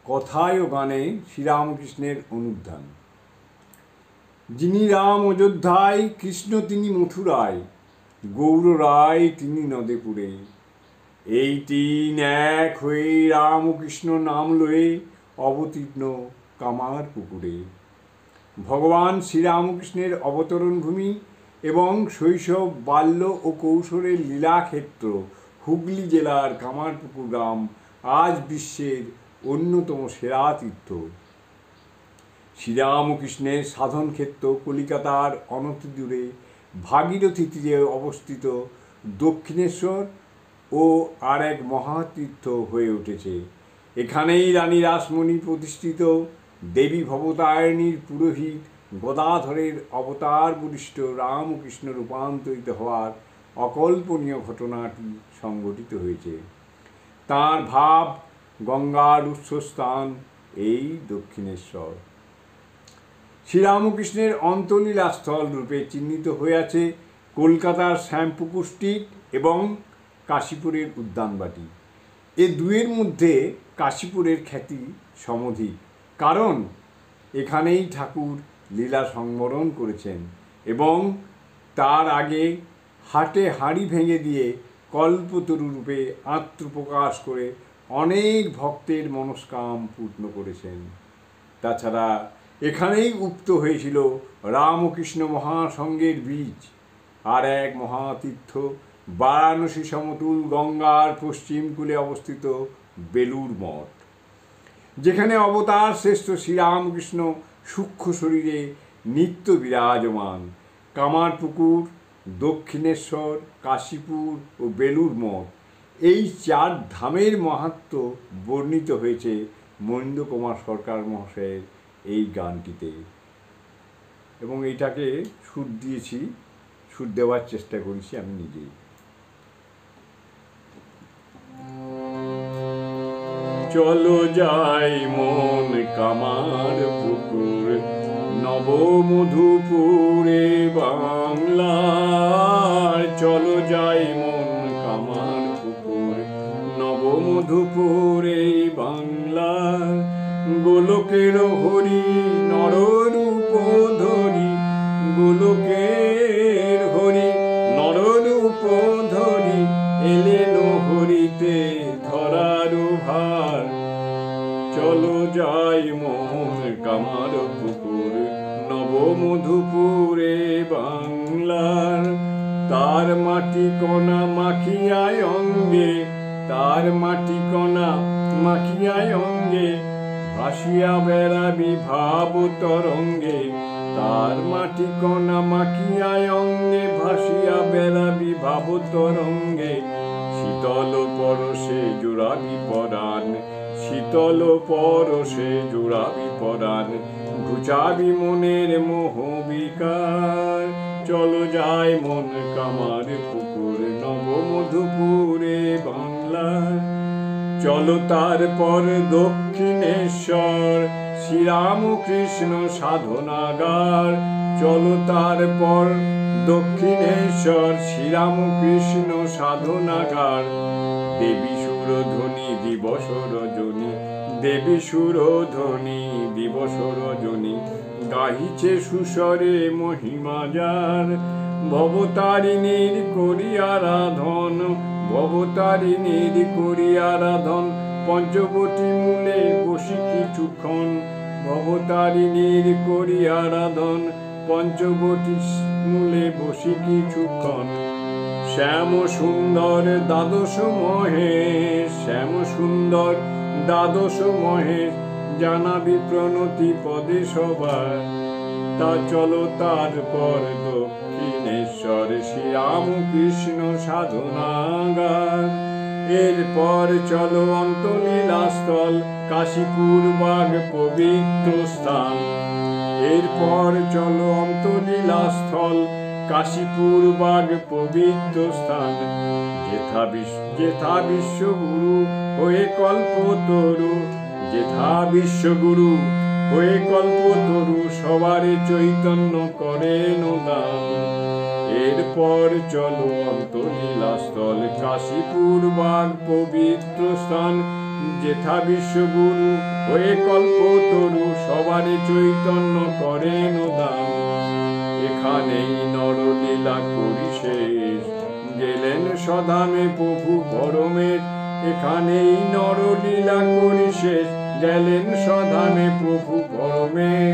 কথায় ও গানে শ্রীরামকৃষ্ণের অনুধ্যান। যিনি রাম অযোধ্যায়, কৃষ্ণ তিনি মথুরায়, গৌর রায় তিনি নদেপুরে। এই তিন এক হয়ে রামকৃষ্ণ নাম লয়ে অবতীর্ণ কামার পুকুরে। ভগবান শ্রীরামকৃষ্ণের অবতরণ ভূমি এবং শৈশব, বাল্য ও কৈশোরের লীলাক্ষেত্র হুগলি জেলার কামারপুকুর গ্রাম আজ বিশ্বের অন্যতম সেরা তীর্থ। শ্রীরামকৃষ্ণের সাধন ক্ষেত্র কলিকাতার অনতিদূরে ভাগীরথী তীরে অবস্থিত দক্ষিণেশ্বর ও আর এক মহাতীর্থ হয়ে উঠেছে। এখানেই রানী রাসমণি প্রতিষ্ঠিত দেবী ভবতারিণীর পুরোহিত গদাধরের অবতার বরিষ্ঠ রামকৃষ্ণ রূপান্তরিত হওয়ার অকল্পনীয় ঘটনাটি সংঘটিত হয়েছে। তাঁর ভাব গঙ্গার উৎসস্থান এই দক্ষিণেশ্বর শ্রীরামকৃষ্ণের অন্তলীলাস্থল রূপে চিহ্নিত হয়ে আছে কলকাতার শ্যামপুকুর স্ট্রিট এবং কাশীপুরের উদ্যানবাটি। এ দুয়ের মধ্যে কাশীপুরের খ্যাতি সমধিক, কারণ এখানেই ঠাকুর লীলা সংবরণ করেছেন এবং তার আগে হাটে হাঁড়ি ভেঙে দিয়ে কল্পতরু রূপে আত্মপ্রকাশ করে অনেক ভক্তের মনস্কাম পূর্ণ করেছেন। তাছাড়া এখানেই উক্ত হয়েছিল রামকৃষ্ণ মহাসংঘের বীজ। আর এক মহাতীর্থ বারাণসী সমতুল গঙ্গার পশ্চিম কূলে অবস্থিত বেলুর মঠ, যেখানে অবতার শ্রেষ্ঠ শ্রীরামকৃষ্ণ সূক্ষ্ম শরীরে নিত্য বিরাজমান। কামারপুকুর, দক্ষিণেশ্বর, কাশীপুর ও বেলুর মঠ, এই চার ধামের মাহাত্ম্য বর্ণিত হয়েছে মনীন্দ্র কুমার সরকার মহাশয়ের এই গানটিতে, এবং এইটাকে সুর দিয়েছি, সুর দেওয়ার চেষ্টা করেছি আমি নিজেই। চলো যাই মন কামার পুকুর, নবমধুপুরে বাংলার। চলো যাই মন কামার পুকুর, নবমধুপুরে বাংলার। গোলকের হরি নররূপ ধরি, গোলকের হরি নররূপ ধরি, এলেন হরিতে ধরার ভার। চলো যাই মন কামার পুকুর, নবমধুপুরে বাংলার। তার মাটি কণা মাখিয়ায় অঙ্গে, তার মাটি কণা মাখিয়ায় অঙ্গে, ভাসিয়া বেড়াবি ভাব তরঙ্গে। তার মাটি কণা মাখিয়ায় অঙ্গে, ভাসিয়া বেড়াবি ভাব তরঙ্গে। শীতল পরশে জোড়াবি পরাণ, শীতল পরশে জোড়াবি পরাণ, ঘুচাবি মনের মোহ বিকার। চলো যাই মন কামার পুকুর, নবমধুপুরে বাংলার। চলো তারপর দক্ষিণেশ্বর, শ্রীরামকৃষ্ণ সাধনাগার। চলো তারপর দক্ষিণেশ্বর, শ্রীরামকৃষ্ণ সাধনাগার। দেবী সুরধ্বনি দিবস রজনী, দেবী সুরধ্বনি দিবস রজনী, গাহিছে সুস্বরে মহিমা যার। ভবতারিণীর করি আরাধন, ভবতারিণীর করি আরাধন, পঞ্চবটী মূলে বসি কিছুক্ষণ। ভবতারিণীর করি আরাধন, পঞ্চবটী মূলে বসি কিছুক্ষণ। শ্যাম সুন্দর দ্বাদশ মহেশ, শ্যাম সুন্দর দ্বাদশ মহেশ, জানাবি প্রণতি পদে সবার। তা চলো তারপর দক্ষিণেশ্বর, শ্রীরামকৃষ্ণ সাধনাগার। এরপর চলো অন্তলীলাস্থল, কাশীপুর বাগ পবিত্র স্থান। এরপর চলো অন্তলীলাস্থল, কাশীপুর বাগ পবিত্র স্থান। যেথা বিশ্বগুরু হয়ে কল্পতরু, যেথা বিশ্বগুরু হয়ে কল্পতরু, সবারে চৈতন্য করেন দান। এরপর চলো অন্তলীলাস্থল, কাশীপুর বাগ পবিত্র স্থান। যেথা বিশ্বগুরু হয়ে কল্পতরু সবারই চৈতন্য করেন দান। এখানেই নরলীলা করি শেষ, গেলেন সধামে প্রভু পরমের। এখানেই নরলীলা করি শেষ, গেলেন সধামে প্রভু পরমের।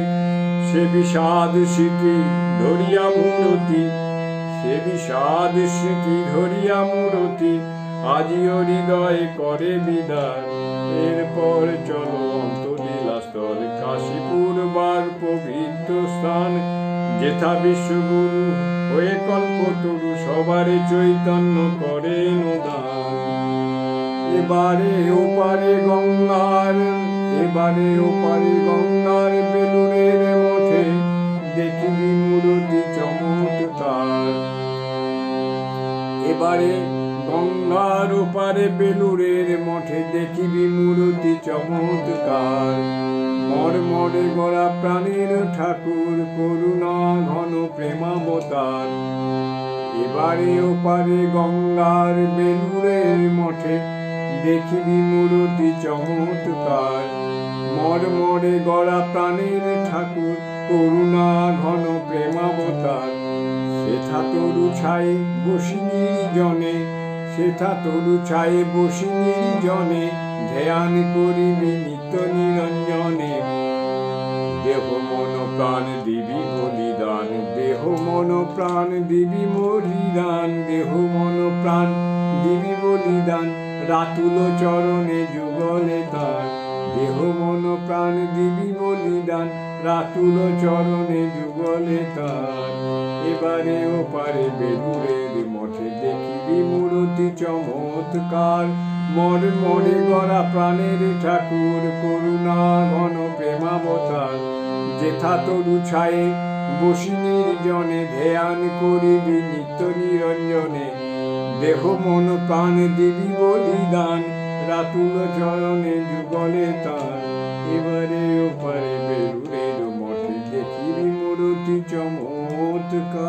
সে বিষাদ স্মৃতি ধরিয়া মূরতি, সে বিষাদ স্মৃতি ধরিয়া মূরতি, আজিও হৃদয় করে বিদার। এরপর চলো অন্তলীলা স্থল, কাশীপুর বার পবিত্র স্থান। যেথা বিশ্বগুরু হয়ে কল্পতরু সবারে চৈতন্য করেন দান। এবারে ওপারে গঙ্গার, এবারে ওপারে গঙ্গার বেলুড়ের মঠে দেখিবি মূরতি চমৎকার। এবারে গঙ্গার ওপারে বেলুড়ের মঠে দেখিবি মূরতি চমৎকার। মর্মরে গড়া প্রাণের ঠাকুর, করুণা ঘন প্রেমাবতার। এবারে ওপারে গঙ্গার বেলুড়ের মঠে দেখিবি মূরতি চমৎকার। মর্মরে গড়া প্রাণের ঠাকুর, করুণা ঘন প্রেমাবতার। সেথা তরু ছায়ে বসি নির্জনে, সেথা তরু ছায়ে বসি নির্জনে, ধ্যান করিবি নিত্য নিরঞ্জনে। দেহ মন প্রাণ দিবি বলিদান, দেহ মন প্রাণ দিবি বলিদান, দেহ মন প্রাণ দিবি বলিদান, রাতুল চরণে যুগলে তার। দেহ মন প্রাণ দিবি বলিদান, রাতুল চরণে যুগলে তার। এবারে ওপারে বেলুড়ের মঠে দেখিবি মূরতি চমৎকার। মর্মরে গড়া প্রাণের ঠাকুর, করুণা ঘন প্রেমাবতার। যেথা তরু ছায়ে বসি নির্জনে, ধ্যান করিবি নিত্য নিরঞ্জনে। দেহ মন প্রাণ দিবি বলিদান, রাতুল চরণে যুগলে তার। এবারে ওপারে বেলুড়ের মঠে দেখিবি মূরতি চমৎকার।